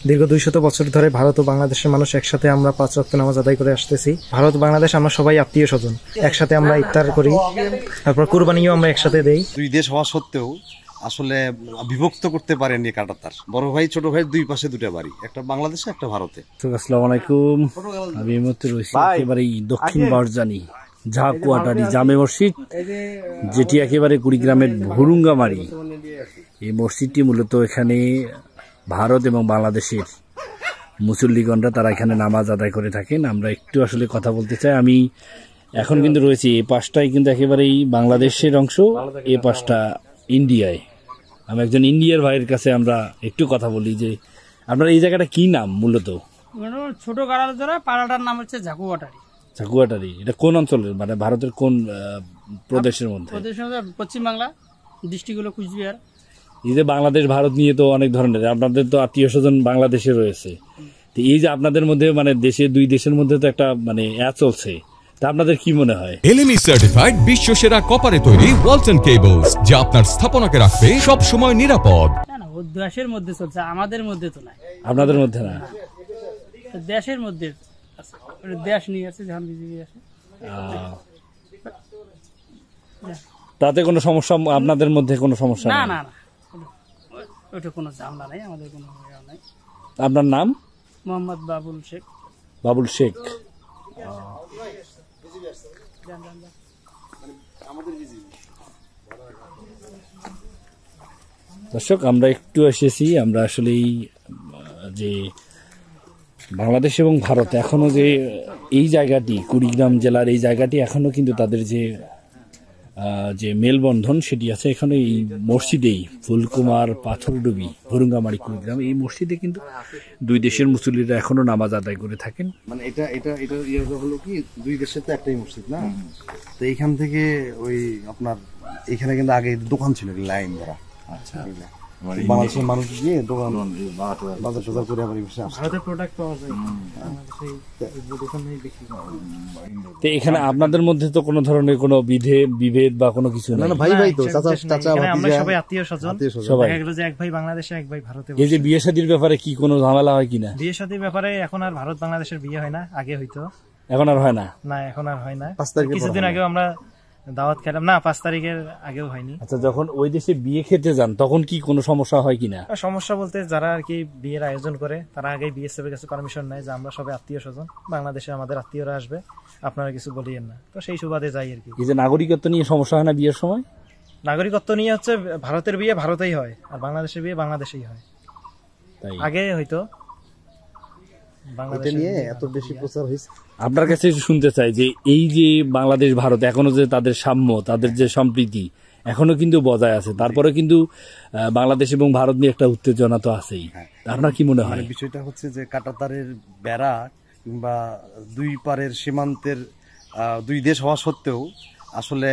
দীর্ঘ 200 বছর ধরে ভারত ও বাংলাদেশের মানুষ একসাথে আমরা 5 ওয়াক্ত নামাজ আদায় করে আসতেছি। ভারত বাংলাদেশ আমরা সবাই আত্মীয় স্বজন, একসাথে আমরা ইফতার করি, তারপর কুরবানিও আমরা একসাথে দেই। দুই দেশ হওয়া সত্ত্বেও আসলে বিভক্ত করতে পারেননি কাঁটাতার। বড় ভাই ছোট ভাই দুই পাশে দুটো বাড়ি, একটা বাংলাদেশে একটা ভারতে। আসসালামু আলাইকুম। আমি এই মুহূর্তে রয়েছি একেবারে দক্ষিণ বারজানি ঝাকুয়াটারি জামে মসজিদ, যেটি একেবারে কুড়িগ্রামের ভুরুঙ্গামারি। এই মসজিদটি মূলত এখানে ভারত এবং বাংলাদেশের মুসল্লিগণরা তারা এখানে নামাজ আদায় করে থাকেন। আমরা একটু আসলে কথা বলতে চাই। আমি এখন কিন্তু রয়েছি এই পাশটাই কিন্তু একেবারেই বাংলাদেশের অংশ, এ পাশটা ইন্ডিয়ায়। আমি একজন ইন্ডিয়ার ভাইয়ের কাছে আমরা একটু কথা বলি যে আপনার এই জায়গাটা কি নাম? মূলত ছোট গাড়ার পাড়াটার নাম হচ্ছে ঝাকুয়াটারি। ঝাকুয়াটারি এটা কোন অঞ্চলের, মানে ভারতের কোন প্রদেশের মধ্যে? পশ্চিম বাংলা, ডিস্ট্রিক্ট হলো কুচবিহার। এই যে বাংলাদেশ ভারত নিয়ে তো অনেক ধরনের, আপনাদের তো আত্মীয় স্বজন বাংলাদেশে রয়েছে, তো এই যে আপনাদের মধ্যে মানে দেশে দুই দেশের মধ্যে তো একটা মানে চলছে, তা আপনাদের কি মনে হয়? এলএমই সার্টিফাইড বিশ্ব সেরা কপারে তৈরি ওয়ালটন কেবলস, যা আপনার স্থাপনাকে রাখবে সব সময় নিরাপদ। না না, ও দেশের মধ্যে চলছে, আমাদের মধ্যে তো নাই। আপনাদের মধ্যে না, দেশের মধ্যে দেশ নিয়ে আসছে, যখন বিজেপি আসে তাতে কোনো সমস্যা আপনাদের মধ্যে? কোনো সমস্যা না না না, ওটা কোনো ঝামেলা নাই, আমাদের কোনো নাই। আপনার নাম? মোহাম্মদ বাবুল শেখ। বাবুল শেখ। দর্শক, আমরা একটু এসেছি, আমরা আসলে যে বাংলাদেশ এবং ভারত এখনো যে এই জায়গাটি কুড়িগ্রাম জেলার এই জায়গাটি এখনো কিন্তু তাদের যে মেলবন্ধন সেটি আছে এখানে এই মসজিদেই। ফুলকুমার পাথরডুবি ভুরুঙ্গামারি কুড়িগ্রাম, এই মসজিদে কিন্তু দুই দেশের মুসল্লিরা এখনো নামাজ আদায় করে থাকেন। মানে এটা এটা এটা হলো কি, দুই দেশে তো একটাই মসজিদ না, তো এইখান থেকে ওই আপনার এখানে কিন্তু আগে দোকান ছিল লাইন ধরা। আচ্ছা, বাংলাদেশের মানুষ গিয়ে দোকান বাজার টাজার করে আবার ভারতের প্রোডাক্ট পাওয়া যায়। তো এখানে আপনাদের মধ্যে তো কোনো ধরনের কোনো বিভেদ বা কোনো কিছু না? ভাই ভাই তো, চাচা আমরা সবাই আত্মীয় স্বজন, সবাই। দেখা গেল যে এক ভাই বাংলাদেশে এক ভাই ভারতে। এই যে বিয়ে শাদীর ব্যাপারে কি কোনো ঝামেলা হয় কিনা? বিয়ে শাদীর ব্যাপারে এখন আর ভারত বাংলাদেশের বিয়ে হয় না, আগে হইতো। এখন আর হয় না? না, এখন আর হয় না। কিছুদিন আগেও আমরা দাওয়াত খেলাম, না 5 তারিখের আগেও হয়নি। আচ্ছা, যখন ওই দেশে বিয়ে খেতে যান তখন কি কোনো সমস্যা হয় কিনা? সমস্যা বলতে যারা আর কি বিয়ের আয়োজন করে তারা আগেই বিএসএফ এর কাছে পারমিশন নেয় যে আমরা সবাই আত্মীয় স্বজন, বাংলাদেশে আমাদের আত্মীয়রা আসবে, আপনারা কিছু বলিয়েন না। তো সেই সুবাদে যাই আর কি। এই যে নাগরিকত্ব নিয়ে সমস্যা হয় না বিয়ের সময়? নাগরিকত্ব নিয়ে হচ্ছে ভারতের বিয়ে ভারতেই হয়, আর বাংলাদেশের বিয়ে বাংলাদেশেই হয়। তাই আগে হয়তো বাংলাদেশ নিয়ে এত বেশি প্রচার হয়েছে। আপনার কাছে শুনতে চাই যে এই যে বাংলাদেশ ভারত এখনো যে তাদের সাম্য, তাদের যে সম্প্রীতি এখনো কিন্তু বজায় আছে, তারপরে কিন্তু বাংলাদেশ এবং ভারত নিয়ে একটা উত্তেজনা তো আছেই। আপনার কি মনে হয়? বিষয়টা হচ্ছে যে কাঁটাতারের বেড়া কিংবা দুই পারের সীমান্তের দুই দেশ হওয়া সত্ত্বেও আসলে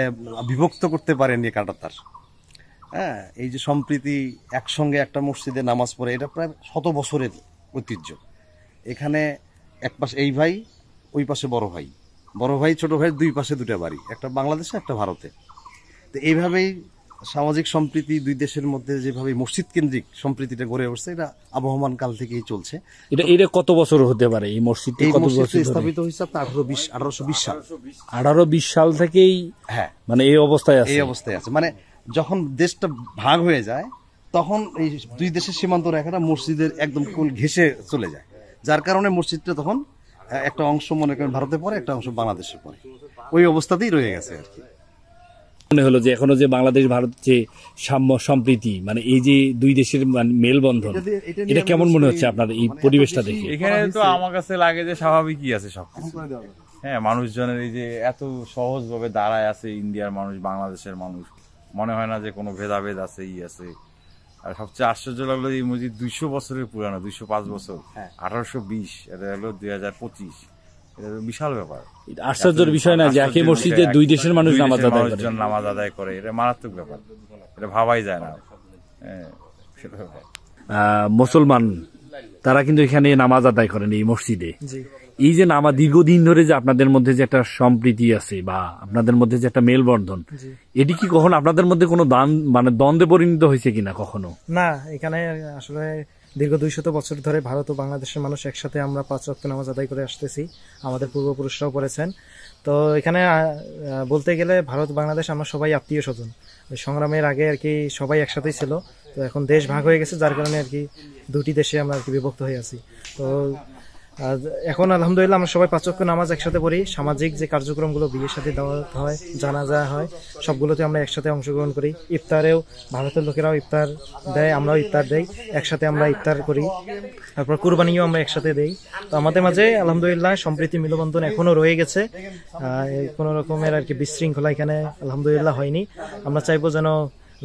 বিভক্ত করতে পারেননি কাঁটাতার। হ্যাঁ, এই যে সম্প্রীতি, একসঙ্গে একটা মসজিদে নামাজ পড়ে, এটা প্রায় 100 বছরের ঐতিহ্য। এখানে এক পাশে এই ভাই, ওই পাশে বড় ভাই, বড় ভাই ছোট ভাই দুই পাশে দুটো বাড়ি, একটা বাংলাদেশে একটা ভারতে। তো এইভাবেই সামাজিক সম্প্রীতি দুই দেশের মধ্যে যেভাবে মসজিদ কেন্দ্রিক সম্প্রীতিটা গড়ে উঠছে, এটা আবহমান কাল থেকেই চলছে। এটা কত বছর হতে পারে এই মসজিদ? এই মসজিদ স্থাপিত হয়েছে আপনার 1820 সাল। 1820 সাল থেকেই হ্যাঁ, মানে এই অবস্থায় আছে। এই অবস্থায় আছে। মানে যখন দেশটা ভাগ হয়ে যায় তখন এই দুই দেশের সীমান্ত রেখাটা মসজিদের একদম কোল ঘেঁষে চলে যায়, যার কারণে মসজিদটা তখন একটা অংশ মনে করেন ভারতে পড়ে, একটা অংশ বাংলাদেশে পড়ে, ওই অবস্থাতেই রয়ে গেছে আর কি। মনে হলো যে এখনো যে বাংলাদেশ ভারত যে সাম্য সম্প্রীতি, মানে এই যে দুই দেশের মেলবন্ধন, এটা কেমন মনে হচ্ছে আপনার এই পরিবেশটা দেখে? এখানে তো আমার কাছে লাগে যে স্বাভাবিকই আছে সবকিছু। হ্যাঁ, মানুষজনের এই যে এত সহজ ভাবে দাঁড়ায় আছে, ইন্ডিয়ার মানুষ বাংলাদেশের মানুষ, মনে হয় না যে কোনো ভেদাভেদ আছে আছে। আর সবচেয়ে আশ্চর্য লাগলো এই মসজিদ 200 বছরের পুরানো, 205 বছর, 1820, এটা হলো 2025। এটা বিশাল ব্যাপার, আশ্চর্যের বিষয় না যে একই মসজিদে দুই দেশের মানুষ নামাজ আদায় করে। এটা মারাত্মক ব্যাপার, এটা ভাবাই যায় না। মুসলমান তারা কিন্তু এখানে নামাজ আদায় করেন এই মসজিদে। এই যে নামাজ দীর্ঘদিন ধরে যে আপনাদের মধ্যে যে একটা সম্প্রীতি আছে বা আপনাদের মধ্যে যে একটা মেলবন্ধন, এটি কি কখনো আপনাদের মধ্যে কোনো দ্বন্দ্বে পরিণত হয়েছে কিনা কখনো? না, এখানে আসলে দীর্ঘ 200 বছর ধরে ভারত ও বাংলাদেশের মানুষ একসাথে আমরা 5 ওয়াক্ত নামাজ আদায় করে আসতেছি। আমাদের পূর্বপুরুষরাও পড়েছেন। তো এখানে বলতে গেলে ভারত বাংলাদেশ আমরা সবাই আত্মীয় স্বজন। সংগ্রামের আগে আর কি সবাই একসাথেই ছিল। তো এখন দেশ ভাগ হয়ে গেছে, যার কারণে আর কি দুটি দেশে আমরা আর কি বিভক্ত হয়ে আছি। তো এখন আলহামদুলিল্লাহ আমরা সবাই 5 ওয়াক্ত নামাজ একসাথে পড়ি। সামাজিক যে কার্যক্রমগুলো, বিয়ের সাথে দাওয়াত হয়, জানাজা হয়, সবগুলোতে আমরা একসাথে অংশগ্রহণ করি। ইফতারেও ভারতের লোকেরাও ইফতার দেয়, আমরাও ইফতার দেই, একসাথে আমরা ইফতার করি। তারপর কুরবানিও আমরা একসাথে দেই। তো আমাদের মাঝে আলহামদুলিল্লাহ সম্প্রীতি মিলবন্ধন এখনো রয়ে গেছে। কোনো রকমের আর কি বিশৃঙ্খলা এখানে আলহামদুলিল্লাহ হয়নি। আমরা চাইবো যেন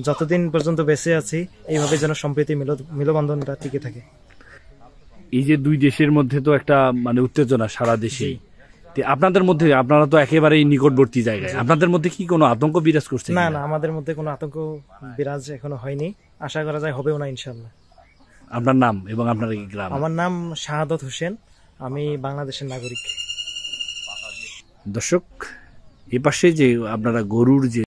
যতদিন পর্যন্ত বেঁচে আছি এইভাবে যেন সম্প্রীতি মিলবন্ধনটা টিকে থাকে। এই যে দুই দেশের মধ্যে তো একটা মানে উত্তেজনা সারা দেশেই, আপনাদের মধ্যে, আপনারা তো একেবারেই নিকটবর্তী জায়গায়, আপনাদের মধ্যে কি কোনো আতঙ্ক বিরাজ করছে? না না, আমাদের মধ্যে কোনো আতঙ্ক বিরাজ এখনো হয়নি, আশা করা যায় হবেও না ইনশাল্লাহ। আপনার নাম এবং আপনার কি গ্রাম? আমার নাম শাহাদত হোসেন, আমি বাংলাদেশের নাগরিক। দর্শক, এ পাশে যে আপনারা গরুর যে